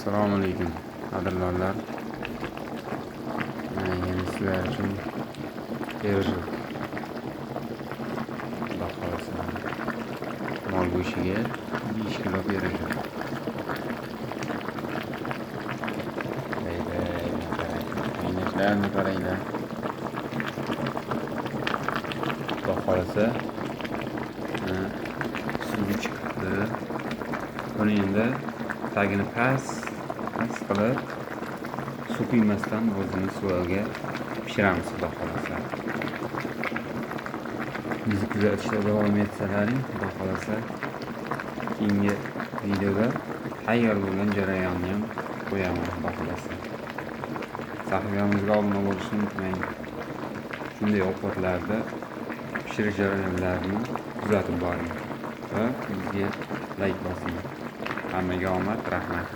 Assalomu alaykum qadrdonlar. Yana sizlar uchun berishib Xudo xohlasa mol go'shtiga 5 kilo berishib. Qaynashlarni qaranglar. Xudo xohlasa suvi chiqibdi. Buni endi tagini past qilib suv quymasdan o'zini suviga pishiramiz Xudo xohlasa. Bizni kuzatishda davom etsalaring, Xudo xohlasa keyingi videoda tayyor bo'lgan jarayonni ham qo'yaman Xudo xohlasa. Sahifamizga obuna bo'lishni unutmang. Shunday ovqatlarda pishirish jarayonlarini kuzatib boring va bizga layk bosing. Hammaga omad, rahmat.